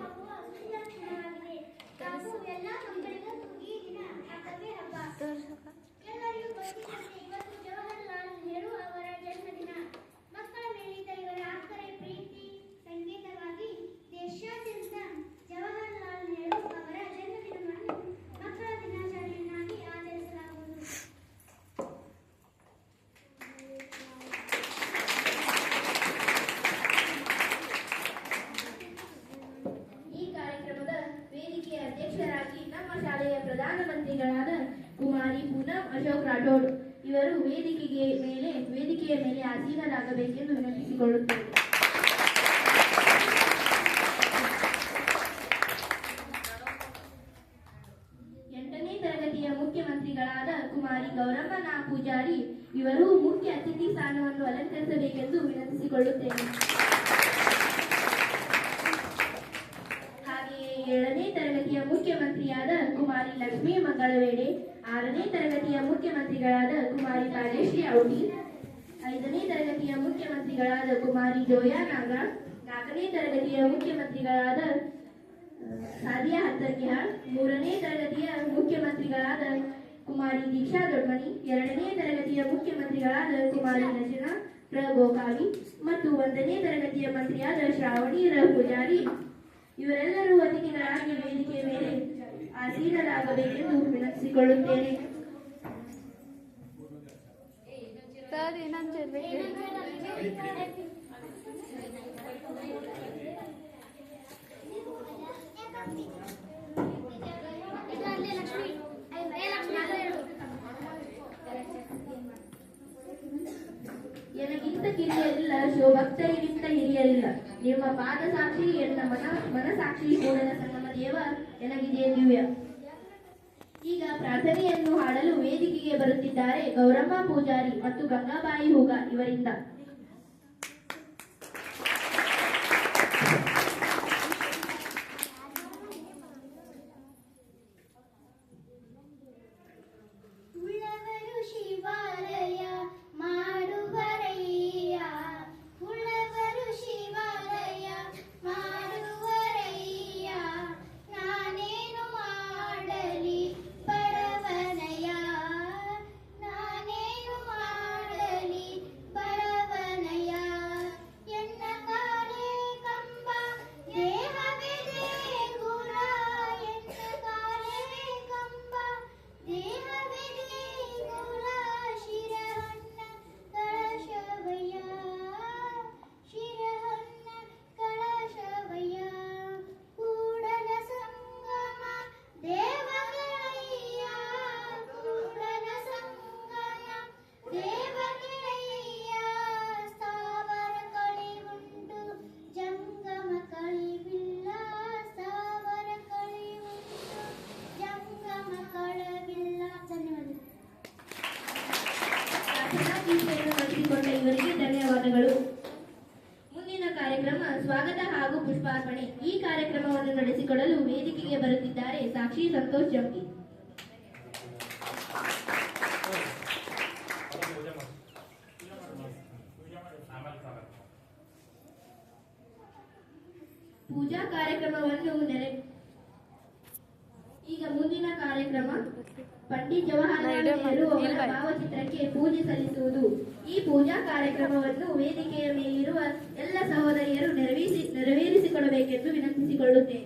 ಆಗುವ ಸುಂದರ ಕ್ಷಣವಾಗಿದೆ. ಹಾಗೂ ಎಲ್ಲ ಮಕ್ಕಳಿಗೂ ಈ ದಿನ ಹಬ್ಬವೇ ಹಬ್ಬ. ಎಲ್ಲರಿಗೂ ಗೊತ್ತಿದ್ದಂತೆ ಇವತ್ತು ಜವಾಹರಲಾಲ್ ನೆಹರು ಅವರ ಜನ್ಮದಿನ. ಮಕ್ಕಳ ಮೇಲಿದ್ದ ಇವರ ಅಕ್ಕರೆ ಪ್ರೀತಿ ಸಂಕೇತವಾಗಿ ದೇಶಾದ್ಯಂತ ಜವಾಹರಲಾಲ್ ನೆಹರು ಅವರ ಜನ್ಮದಿನವನ್ನು ಮಕ್ಕಳ ದಿನಾಚರಣೆಯನ್ನಾಗಿ ಆಚರಿಸಲಾಗುವುದು. ಈ ಕಾರ್ಯಕ್ರಮದ ವೇದಿಕೆಯ ಅಧ್ಯಕ್ಷರಾಗಿ ನಮ್ಮ ಶಾಲೆಯ ಪ್ರಧಾನಮಂತ್ರಿಗಳಾದ ಕುಮಾರಿ ಪೂನಂ ಅಶೋಕ್ ರಾಠೋಡ್ ಇವರು ವೇದಿಕೆಯ ಮೇಲೆ ಆಸೀನರಾಗಬೇಕೆಂದು ವಿನಂತಿಸಿಕೊಳ್ಳುತ್ತೇವೆ. ಎಂಟನೇ ತರಗತಿಯ ಮುಖ್ಯಮಂತ್ರಿಗಳಾದ ಕುಮಾರಿ ಗೌರಮ್ಮ ಪೂಜಾರಿ ಇವರು ಮುಖ್ಯ ಅತಿಥಿ ಸ್ಥಾನವನ್ನು ಅಲಂಕರಿಸಬೇಕೆಂದು ವಿನಂತಿಸಿಕೊಳ್ಳುತ್ತೇವೆ. ಹಾಗೆಯೇ 7ನೇ ತರಗತಿಯ ಮುಖ್ಯಮಂತ್ರಿಯಾದ ಕುಮಾರಿ ಲಕ್ಷ್ಮೀ ಮಂಗಳವೇಡೆ, 6ನೇ ತರಗತಿಯ ಮುಖ್ಯಮಂತ್ರಿಗಳಾದ ಕುಮಾರಿ ರಾಜೇಶ್ರೀ ಔಟಿ, 5ನೇ ತರಗತಿಯ ಮುಖ್ಯಮಂತ್ರಿಗಳಾದ ಕುಮಾರಿ ಜೋಯಾ ನಾಗರಾಜ್, 4ನೇ ತರಗತಿಯ ಮುಖ್ಯಮಂತ್ರಿಗಳಾದ ಸಾದಿಯಾ ಹತ್ತರ್ಕಿಹಾಳ್, 3ನೇ ತರಗತಿಯ ಮುಖ್ಯಮಂತ್ರಿಗಳಾದ ಕುಮಾರಿ ದೀಕ್ಷಾ ದೊಡ್ಮನಿ, 2ನೇ ತರಗತಿಯ ಮುಖ್ಯಮಂತ್ರಿಗಳಾದ ಕುಮಾರಿ ನಜನಾ ಗೋಕಾವಿ ಮತ್ತು 1ನೇ ತರಗತಿಯ ಮಂತ್ರಿಯಾದ ಶ್ರಾವಣಿ ಪೂಜಾರಿ ಇವರೆಲ್ಲರೂ ಅತಿಥಿಗಳಾಗಿ ವೇದಿಕೆಯ ಮೇಲೆ ಆಸೀನರಾಗಬೇಕೆಂದು ವಿನಂತಿಸಿಕೊಳ್ಳುತ್ತೇನೆ. ಎನಗಿಂತ ಕಿರಿಯರಿಲ್ಲ, ಶಿವಭಕ್ತರಿಗಿಂತ ಹಿರಿಯರಿಲ್ಲ. ನಿಮ್ಮ ಪಾದ ಸಾಕ್ಷಿ ಎನ್ನ ಮನಸಾಕ್ಷಿ ಕೂಡಲ ಸಂಗಮ ದೇವ ಎನಗಿದೆ ದಿವ್ಯ. ಈಗ ಪ್ರಾರ್ಥನೆಯನ್ನು ಹಾಡಲು ವೇದಿಕೆಗೆ ಬರುತ್ತಿದ್ದಾರೆ ಗೌರಮ್ಮ ಪೂಜಾರಿ ಮತ್ತು ಗಂಗಾಬಾಯಿ ಹೂಗ ಇವರಿಂದ. ಇವರಿಗೆ ಧನ್ಯವಾದಗಳು. ಮುಂದಿನ ಕಾರ್ಯಕ್ರಮ ಸ್ವಾಗತ ಹಾಗೂ ಪುಷ್ಪಾರ್ಪಣೆ. ಈ ಕಾರ್ಯಕ್ರಮವನ್ನು ನಡೆಸಿಕೊಳ್ಳಲು ವೇದಿಕೆಗೆ ಬರುತ್ತಿದ್ದಾರೆ ಸಾಕ್ಷಿ ಸಂತೋಷ್ ಜಂಪಿ. ಪೂಜಾ ಕಾರ್ಯಕ್ರಮವನ್ನು ಈಗ ಮುಂದಿನ ಕಾರ್ಯಕ್ರಮ ಪಂಡಿತ್ ಜವಾಹರಲಾಲ್ ನೆಹರು ಅವರ ಭಾವಚಿತ್ರಕ್ಕೆ ಪೂಜೆ ಸಲ್ಲಿಸುವುದು. ಈ ಪೂಜಾ ಕಾರ್ಯಕ್ರಮವನ್ನು ವೇದಿಕೆಯ ಮೇಲಿರುವ ಎಲ್ಲ ಸಹೋದರಿಯರು ನೆರವೇರಿಸಿಕೊಡಬೇಕೆಂದು ವಿನಂತಿಸಿಕೊಳ್ಳುತ್ತೇನೆ.